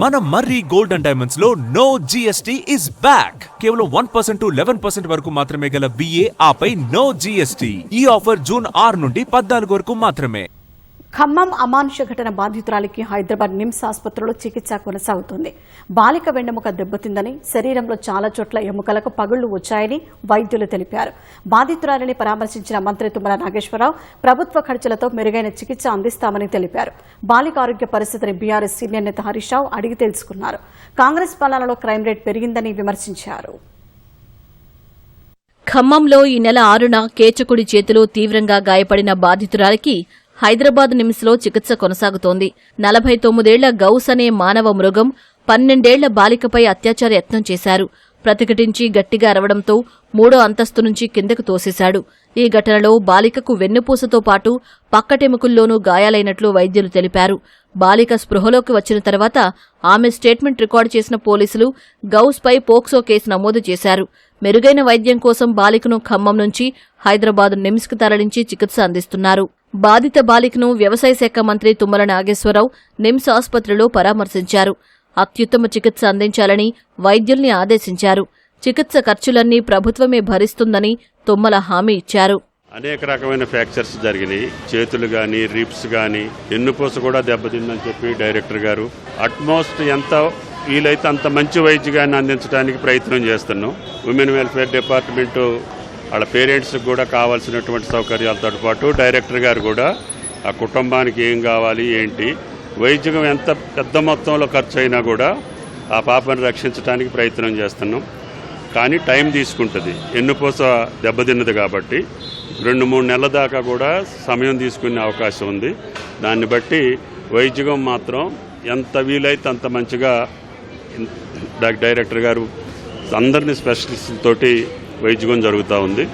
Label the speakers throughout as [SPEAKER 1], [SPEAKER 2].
[SPEAKER 1] మన మర్రి gold and diamonds లో no GST is back. కేవలం 1% to 11% వరకు మాత్రమే గల VA ఆపై నో జిఎస్టీ. ఈ ఆఫర్ జూన్ 6 నుండి 14 వరకు మాత్రమే.
[SPEAKER 2] ఖమ్మం అమానుష ఘటన బాధితురాలికి హైదరాబాద్ నిమ్స్ ఆసుపత్రిలో చికిత్స కొనసాగుతోంది. బాలిక వెన్నెముక దెబ్బతిందని, శరీరంలో చాలా చోట్ల ఎముకలకు పగుళ్లు వచ్చాయని వైద్యులు తెలిపారు. బాధితురాలిని పరామర్శించిన మంత్రి తుమ్మల నాగేశ్వరరావు ప్రభుత్వ ఖర్చులతో మెరుగైన చికిత్స అందిస్తామని తెలిపారు. బాలిక ఆరోగ్య పరిస్థితిని బీఆర్ఎస్ సీనియర్ నేత హరీష్ రావు అడిగి తెలుసుకున్నారు. కాంగ్రెస్ పాలనలో క్రైమ్ రేట్ పెరిగిందని విమర్శించారు.
[SPEAKER 3] ఖమ్మంలో ఈ నెల 6న కేచకుడి చేతిలో తీవ్రంగా గాయపడిన బాధితురాలికి హైదరాబాద్ నిమ్స్లో చికిత్స కొనసాగుతోంది. 49 గౌస్ అనే మానవ మృగం 12 బాలికపై అత్యాచార యత్నం చేశారు. ప్రతిఘటించి గట్టిగా అరవడంతో 3వ అంతస్తు నుంచి కిందకు తోసేశాడు. ఈ ఘటనలో బాలికకు వెన్నుపూసతో పాటు పక్కటెముకల్లోనూ గాయాలైనట్లు వైద్యులు తెలిపారు. బాలిక స్పృహలోకి వచ్చిన తర్వాత ఆమె స్టేట్మెంట్ రికార్డు చేసిన పోలీసులు గౌస్పై పోక్సో కేసు నమోదు చేశారు. మెరుగైన వైద్యం కోసం బాలికను ఖమ్మం నుంచి హైదరాబాద్ నిమ్స్కు తరలించి చికిత్స అందిస్తున్నారు. బాధిత బాలికను వ్యవసాయ శాఖ మంత్రి తుమ్మల నాగేశ్వరరావు నిమ్స్ ఆసుపత్రిలో పరామర్శించారు. అత్యుత్తమ చికిత్స అందించాలని వైద్యుల్ని ఆదేశించారు. చికిత్స ఖర్చులన్నీ ప్రభుత్వమే భరిస్తుందని తుమ్మల హామీ ఇచ్చారు.
[SPEAKER 4] అనేక రకమైన ఫ్రాక్చర్స్ జరిగినాయి. చేతులు గాని, రిబ్స్ గాని, వెన్నుపూస కూడా దెబ్బతిందని చెప్పి డైరెక్టర్ గారు అట్మోస్ట్ ఎంత వీలైతే అంత మంచి వైద్యాన్ని అందించడానికి ప్రయత్నం చేస్తున్నాం. ఉమెన్ వెల్ఫేర్ డిపార్ట్మెంట్ వాళ్ళ పేరెంట్స్కి కూడా కావాల్సినటువంటి సౌకర్యాలతో పాటు డైరెక్టర్ గారు కూడా ఆ కుటుంబానికి ఏం కావాలి ఏంటి, వైద్యం ఎంత పెద్ద మొత్తంలో ఖర్చు అయినా కూడా ఆ పాపను రక్షించడానికి ప్రయత్నం చేస్తున్నాం. కానీ టైం తీసుకుంటుంది. వెన్నుపూస దెబ్బతిన్నది కాబట్టి 2-3 నెలల దాకా కూడా సమయం తీసుకునే అవకాశం ఉంది. దాన్ని బట్టి వైద్యం మాత్రం ఎంత వీలైతే అంత మంచిగా డైరెక్టర్ గారు అందరినీ స్పెషలిస్టులతోటి వైద్యం జరుగుతూ ఉంది.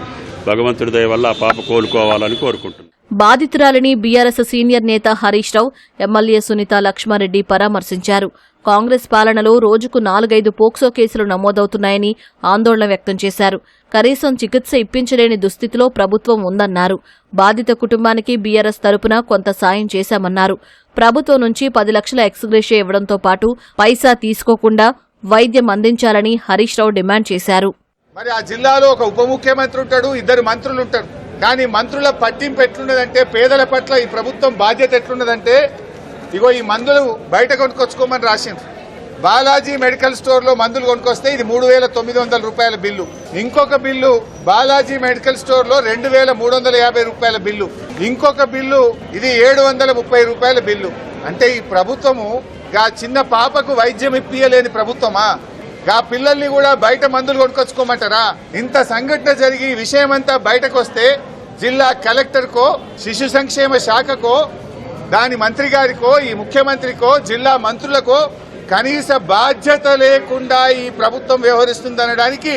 [SPEAKER 4] భగవంతుడి దయ వల్ల ఆ పాప కోలుకోవాలని కోరుకుంటున్నాను.
[SPEAKER 3] బాధితురాలిని బీఆర్ఎస్ సీనియర్ నేత హరీష్ రావు, ఎమ్మెల్యే సునీత లక్ష్మారెడ్డి పరామర్శించారు. కాంగ్రెస్ పాలనలో రోజుకు 4-5 పోక్సో కేసులు నమోదవుతున్నాయని ఆందోళన వ్యక్తం చేశారు. కనీసం చికిత్స ఇప్పించలేని దుస్థితిలో ప్రభుత్వం ఉందన్నారు. బాధిత కుటుంబానికి బీఆర్ఎస్ తరపున కొంత సాయం చేశామన్నారు. ప్రభుత్వం నుంచి 10 లక్షల ఎక్స్గ్రేషియా ఇవ్వడంతో పాటు పైసా తీసుకోకుండా వైద్యం అందించాలని హరీష్ రావు డిమాండ్ చేశారు.
[SPEAKER 5] మరి ఆ జిల్లాలో ఒక ఉప ముఖ్యమంత్రి ఉంటాడు, 2 మంత్రులు ఉంటారు. కానీ మంత్రుల పట్టింపు ఎట్లున్నదంటే, పేదల పట్ల ఈ ప్రభుత్వం బాధ్యత ఎట్లున్నదంటే, ఇగో ఈ మందులు బయట కొనుక్కొచ్చుకోమని రాసింది. బాలాజీ మెడికల్ స్టోర్ లో మందులు కొనుక్కొస్తే ఇది 3,900 రూపాయల బిల్లు. ఇంకొక బిల్లు బాలాజీ మెడికల్ స్టోర్ లో 2,350 రూపాయల బిల్లు. ఇంకొక బిల్లు ఇది 730 రూపాయల బిల్లు. అంటే ఈ ప్రభుత్వము గా చిన్న పాపకు వైద్యం ఇప్పియలేని ప్రభుత్వమా? గా పిల్లల్ని కూడా బయట మందులు కొనుక్కొచ్చుకోమంటారా? ఇంత సంఘటన జరిగి విషయమంతా బయటకు వస్తే జిల్లా కలెక్టర్కో, శిశు సంక్షేమ శాఖకో, దాని మంత్రి గారికో, ఈ ముఖ్యమంత్రికో, జిల్లా మంత్రులకో కనీస బాధ్యత లేకుండా ఈ ప్రభుత్వం వ్యవహరిస్తుందనడానికి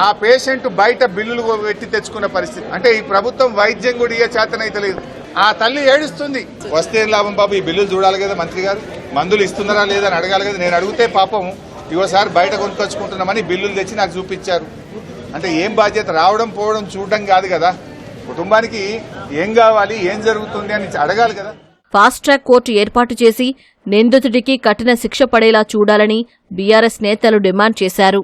[SPEAKER 5] ఆ పేషెంట్ బయట బిల్లులు పెట్టి తెచ్చుకున్న పరిస్థితి. అంటే ఈ ప్రభుత్వం వైద్యం కూడా ఇయ్య చేతనైతలేదు. ఆ తల్లి ఏడుస్తుంది. వస్తే లాభం బాబు, ఈ బిల్లులు చూడాలి కదా మంత్రి గారు, మందులు ఇస్తున్నారా లేదా అని అడగాలి కదా. నేను అడిగితే పాపం ఇవోసారి బయట కొనుక్కొచ్చుకుంటున్నామని బిల్లులు తెచ్చి నాకు చూపించారు. అంటే ఏం బాధ్యత? రావడం పోవడం చూడడం కాదు కదా. కుటుంబానికి ఏం కావాలి, ఏం జరుగుతుంది అని అడగాలి కదా.
[SPEAKER 3] ఫాస్ట్ ట్రాక్ కోర్టు ఏర్పాటు చేసి నిందితుడికి కఠిన శిక్ష పడేలా చూడాలని బీఆర్ఎస్ నేతలు డిమాండ్ చేశారు.